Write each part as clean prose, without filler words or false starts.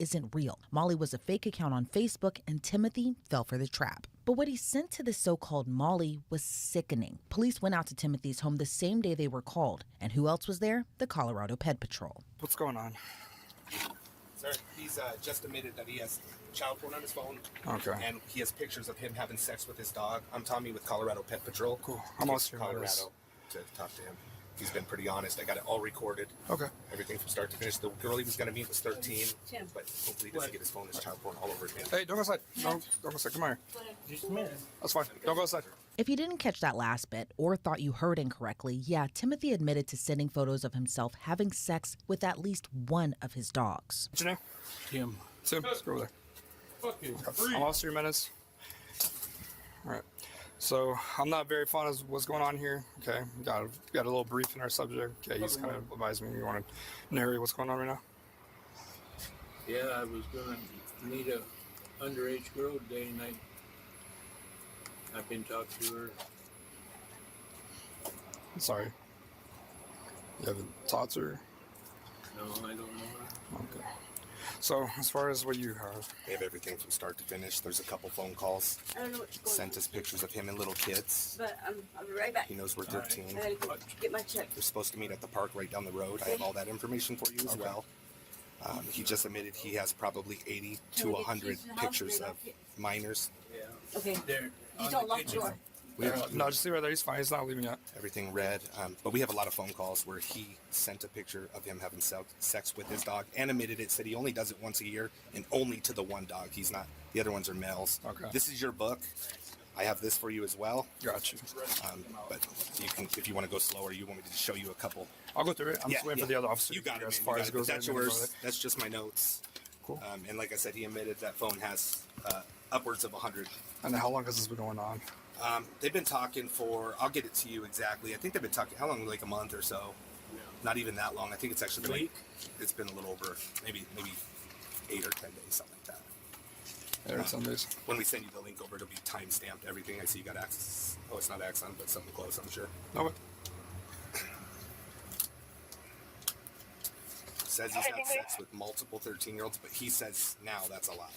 isn't real. Molly was a fake account on Facebook, and Timothy fell for the trap. But what he sent to the so-called Molly was sickening. Police went out to Timothy's home the same day they were called. And who else was there? The Colorado Pet Patrol. What's going on? Sir, he's just admitted that he has child porn on his phone. Okay. And he has pictures of him having sex with his dog. I'm Tommy with Colorado Pet Patrol. Cool. I'm also Colorado to talk to him. He's been pretty honest. I got it all recorded. Okay. Everything from start to finish. The girl he was going to meet was 13, but hopefully he doesn't get his phone as child porn all over again. Hey, don't go outside. Don't go outside. Come on here. Just a minute. That's fine. Don't go outside. If you didn't catch that last bit or thought you heard incorrectly, yeah, Timothy admitted to sending photos of himself having sex with at least one of his dogs. What's your name? Tim. Tim, let's go over there. Fucking I'm off 3 minutes. All right. So I'm not very fond of what's going on here. Okay. Got a little brief in our subject. Okay. He's kind of advised me. You want to narrate what's going on right now? Yeah, I was gonna meet a underage girl today, and I've been talking to her. I'm sorry. You haven't talked to her? No, I don't know her. Okay. So, as far as what you have, They have everything from start to finish. There's a couple phone calls. I don't know what's going Sent us pictures of him and little kids. on, but I'll be right back. He knows we're 13. I gotta go get my check. They're supposed to meet at the park right down the road. I have all that information for you as well. He just admitted he has probably 80 to 100 pictures of minors. Yeah. Okay. There. You don't lock the door. no, just leave it there. He's fine. He's not leaving yet. Everything red. But we have a lot of phone calls where he sent a picture of him having sex with his dog and admitted it, said he only does it once a year and only to the one dog. He's not, the other ones are males. Okay. This is your book. I have this for you as well. Got you. But you can, if you want to go slower, you want me to just show you a couple. I'll go through it. I'm just waiting for the other officer. You got it, as man. far You as got it goes. That's in, yours. That's just my notes. Cool. And like I said, he admitted that phone has upwards of 100. And then how long has this been going on? They've been talking for, I'll get it to you exactly. I think they've been talking, how long? Like a month or so. Yeah. Not even that long. I think it's actually been Week? it's been a little over, maybe 8 or 10 days, something like that. There, some days. When we send you the link over, it'll be time stamped. Everything. I see you got access. Oh, it's not Axon, but something close, I'm sure. No, but Says he's had sex with multiple 13-year-olds, but he says now that's a lie.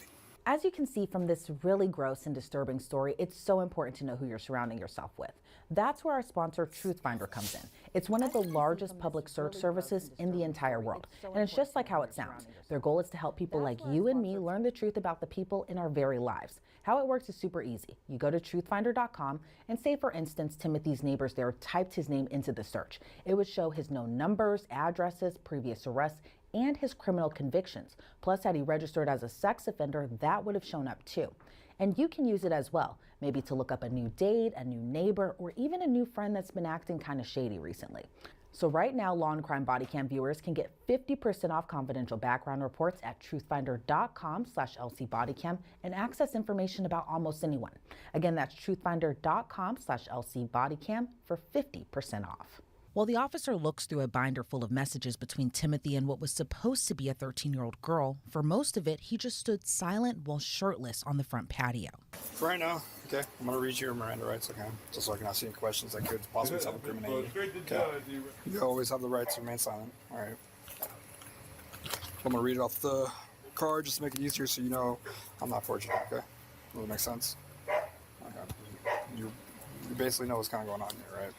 As you can see from this really gross and disturbing story, it's so important to know who you're surrounding yourself with. That's where our sponsor Truthfinder comes in. It's one of the largest public search services in the entire world. And it's just like how it sounds. Their goal is to help people like you and me learn the truth about the people in our very lives. How it works is super easy. You go to truthfinder.com and say, for instance, Timothy's neighbors there typed his name into the search. It would show his known numbers, addresses, previous arrests, and his criminal convictions. Plus, had he registered as a sex offender, that would have shown up too. And you can use it as well, maybe to look up a new date, a new neighbor, or even a new friend that's been acting kind of shady recently. So right now, Law and Crime Body Cam viewers can get 50% off confidential background reports at truthfinder.com/LCBodyCam and access information about almost anyone. Again, that's truthfinder.com/LCBodyCam for 50% off. While the officer looks through a binder full of messages between Timothy and what was supposed to be a 13-year-old girl, for most of it, he just stood silent while shirtless on the front patio. for right now, okay, I'm going to read you your Miranda rights, okay? Just so I can ask you any questions that could possibly self-incriminate you. Okay. You always have the right to remain silent. All right. I'm going to read it off the card just to make it easier so you know I'm not forging it, okay? Does that make sense? Okay. You basically know what's kind of going on here, right?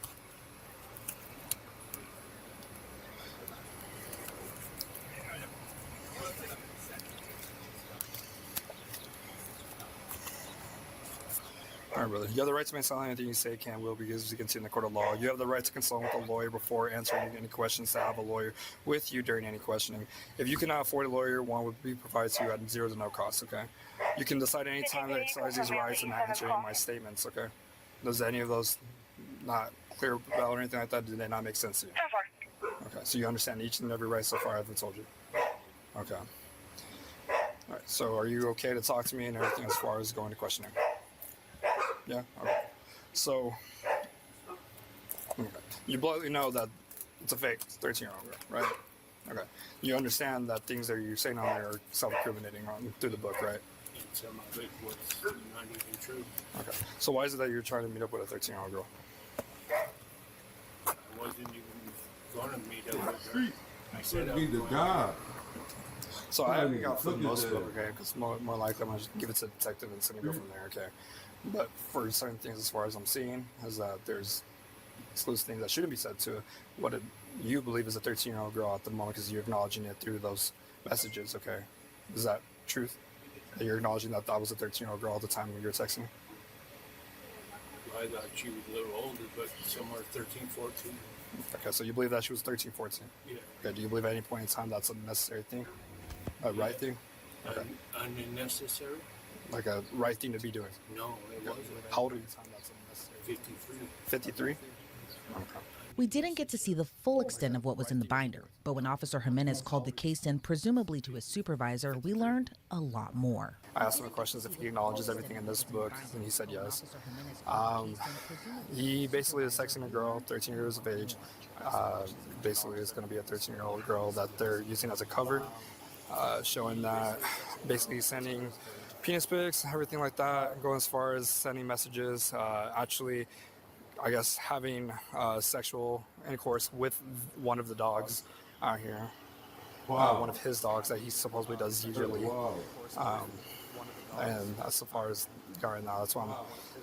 All right, brother. You have the right to remain silent. Anything you say can will be used as you can see in the court of law. You have the right to consult with a lawyer before answering any questions, to have a lawyer with you during any questioning. If you cannot afford a lawyer, one would be provided to you at zero to no cost, okay? You can decide any time to exercise these rights and not answer any of my statements, okay? Does any of those not clear about or anything like that, do they not make sense to you? Okay, so you understand each and every right so far I've told you? Okay. All right, so are you okay to talk to me and everything as far as going to questioning? Yeah. Okay. So, okay. You bluntly know that it's a fake 13-year-old girl, right? Okay. You understand that things that you're saying on there are self-incriminating on through the book, right? And some of it was not even true. Okay. So why is it that you're trying to meet up with a 13-year-old girl? I wasn't even going to meet up with her. I said Be the God. So I haven't got through most of them, okay? Because more likely I'm going to give it to the detective and send it go from there, okay? But for certain things, as far as I'm seeing, is that there's exclusive things that shouldn't be said to you believe is a 13-year-old girl at the moment because you're acknowledging it through those messages, okay? Is that truth? That you're acknowledging that that was a 13-year-old girl at the time when you were texting? I thought she was a little older, but somewhere 13, 14. Okay, so you believe that she was 13, 14? Yeah. Okay, do you believe at any point in time that's a necessary thing? A right thing? Okay. Unnecessary? Like a right thing to be doing? No, it wasn't. How old are you at the time that's unnecessary? 53. 53? Okay. We didn't get to see the full extent of what was in the binder, but when Officer Jimenez called the case in, presumably to his supervisor, we learned a lot more. I asked him questions if he acknowledges everything in this book, and he said yes. He basically is texting a girl, 13 years of age. Basically, it's going to be a 13-year-old girl that they're using as a cover, showing that basically sending penis pics, everything like that, going as far as sending messages, actually, I guess, having sexual intercourse with one of the dogs out here. One of his dogs that he supposedly does usually. And as far as going now, that's why I'm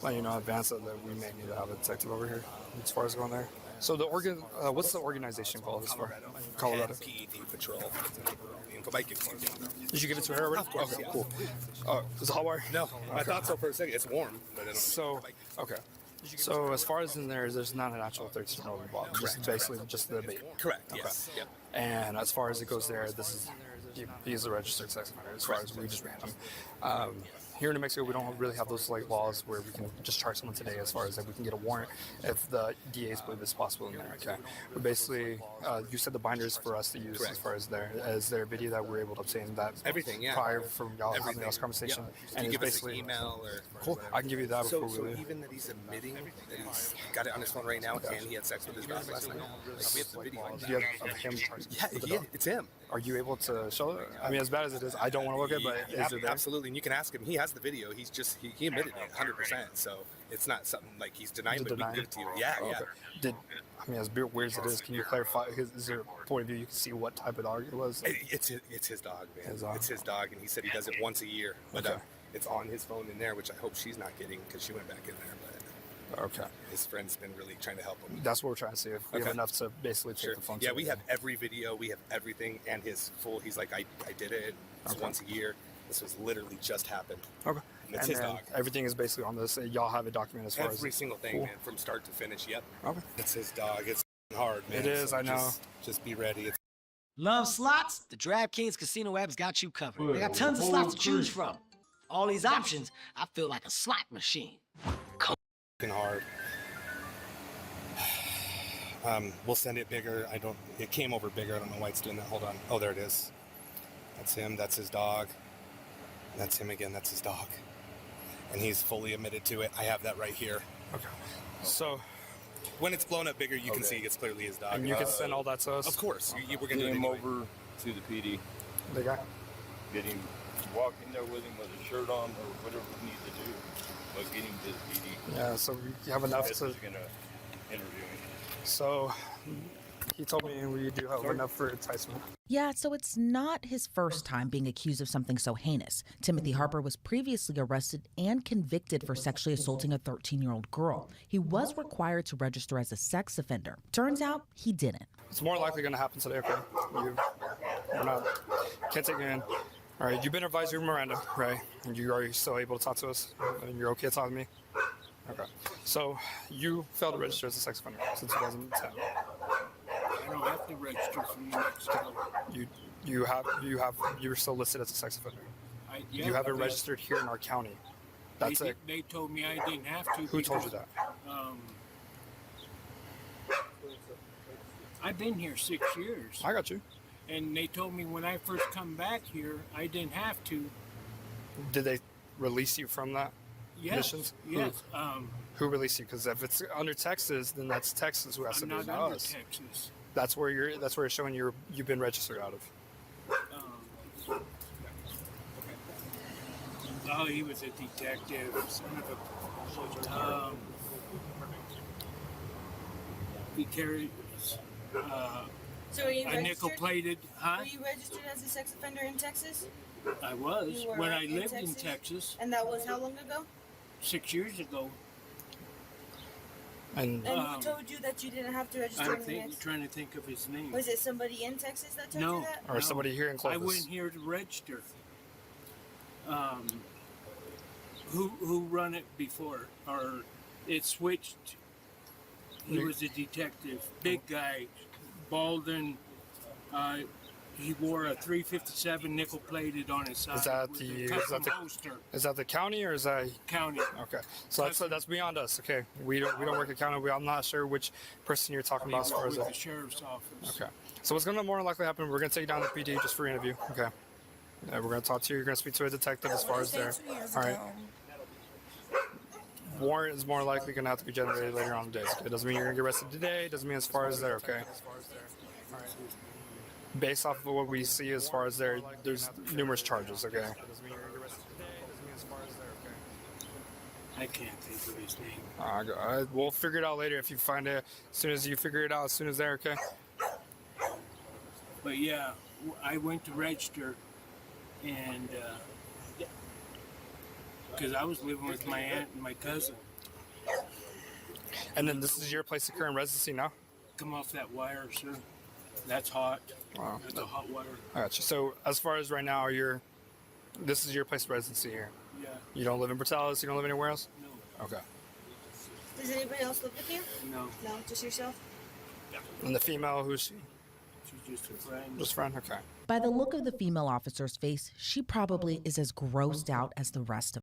letting you know in advance that we may need to have a detective over here as far as going there. So the what's the organization called as far Colorado? PED Patrol. Go back and get it. Did you give it to her already? Of course, Okay, yeah. cool. Is it hot wire? No, I thought so for a second. It's warm, but I don't So, okay. So as far as in there's not an actual 13-year-old involved. Just basically just the bait. Correct. Yes. Yep. And as far as it goes there, he's a registered sex offender. As far as we just ran him. Here in New Mexico, we don't really have those like laws where we can just charge someone today. As far as like we can get a warrant if the DAs believe it's possible in there. Okay. But basically, you said the binders for us to use. Correct. As far as is there a video that we're able to obtain that Everything, yeah. prior from y'all having Everything. this conversation? Yep. And Can you it's give us an basically email or cool. I can give you that before we So leave. even that he's admitting that he's got it on his phone right now, and he had sex with his dog last night. Like, we have the video. Do you have of him charging? Yeah, it's him. Are you able to show it? I mean, as bad as it is, I don't want to look at it, but is it there? Absolutely, and you can ask him. He has the video. He's just he admitted it 100%. So it's not something like he's denying, but we can give it to you. Yeah, Oh, yeah. okay. I mean, as weird as it is, can you clarify? Is there a point of view you can see what type of dog it was? It's his dog, man. His dog. It's his dog, and he said he does it once a year. But Okay. it's on his phone in there, which I hope she's not getting because she went back in there. But Okay. his friend's been really trying to help him. That's what we're trying to see. If we have Okay. enough to basically take Sure. the phone. Yeah, to we it. have every video, we have everything, and his full. He's like, I did it. It's Okay. once a year. This was literally just happened. Okay. And it's his then dog. everything is basically on this. Y'all have it documented as far Every as single thing, Cool. man, from start to finish. Yep. Okay. It's his dog. It's hard, man. It is, So I know. Just be ready. It's Love slots? The DraftKings Casino app's got you covered. They got tons of slots to choose from. All these options, I feel like a slot machine. fucking hard. We'll send it bigger. It came over bigger. I don't know why it's doing that. Hold on. Oh, there it is. That's him. That's his dog. That's him again. That's his dog. And he's fully admitted to it. I have that right here. Okay. So, When it's blown up bigger, you can see it's clearly his dog. and you can send all that to us. Of course. We're going to Get do it him anyway. over to the PD. The guy. Get him, walk in there with him with a shirt on or whatever we need to do. But get him to the PD. Yeah. So you have enough This to. is going to interview him. So he told me we do have enough for enticement. Yeah, so it's not his first time being accused of something so heinous. Timothy Harper was previously arrested and convicted for sexually assaulting a 13-year-old girl. He was required to register as a sex offender. Turns out he didn't. It's more likely going to happen today. Okay. We're not. Can't take you in. All right. You've been advised of Miranda, right? And you are still able to talk to us. And you're okay to talk to me. Okay. So you failed to register as a sex offender since 2010. I don't have to register for New Mexico. You're still listed as a sex offender. Yeah, You haven't but registered here in our county. That's it. They told me I didn't have to. Who told you because, that? I've been here 6 years, I got you. and they told me when I first come back here, I didn't have to. Did they release you from that? Yes, Missions? yes. Who released you? Because if it's under Texas, then that's Texas who has to I'm do it, not not under us. Texas. That's where it's showing you've been registered out of. Oh, he was a detective. Son of a. He carried So are you a registered? nickel-plated, huh? Were you registered as a sex offender in Texas? I was You were when I in lived in Texas? Texas And that was how long ago? 6 years ago. And And who told you that you didn't have to register I'm in the next? trying to think of his name. Was it somebody in Texas that told No. you that? or somebody here in I Clovis. went here to register. Who run it before, or it switched? He was a detective, big guy, bald, and he wore a 357 nickel plated on his side. Is that with the- a is custom that the- holster. Is that the county or is that County? okay? So that's beyond us. Okay, we don't work at county. I'm not sure which person you're talking about as far as With that. the sheriff's office. Okay. So what's going to more than likely happen? We're going to take you down to PD just for interview. Okay. We're going to talk to you. You're going to speak to a detective as far as there. All right. Warrant is more likely going to have to be generated later on in the day. Okay. It doesn't mean you're going to get arrested today. It doesn't mean as far as there. Okay. All right. Based off of what we see as far as there's numerous charges. Okay. I can't think of his name. We'll figure it out later if you find it. As soon as you figure it out, as soon as there. Okay. But yeah, I went to register, and because I was living with my aunt and my cousin. And then this is your place of current residency now? Come off that wire, sir. That's hot. Wow. That's a hot wire. I gotcha. So as far as right now, this is your place of residency here. Yeah. You don't live in Portales? You don't live anywhere else? No. Okay. Does anybody else live with you? No. No, just yourself? And the female, who's she? She's just a friend. Just friend? Okay. By the look of the female officer's face, she probably is as grossed out as the rest of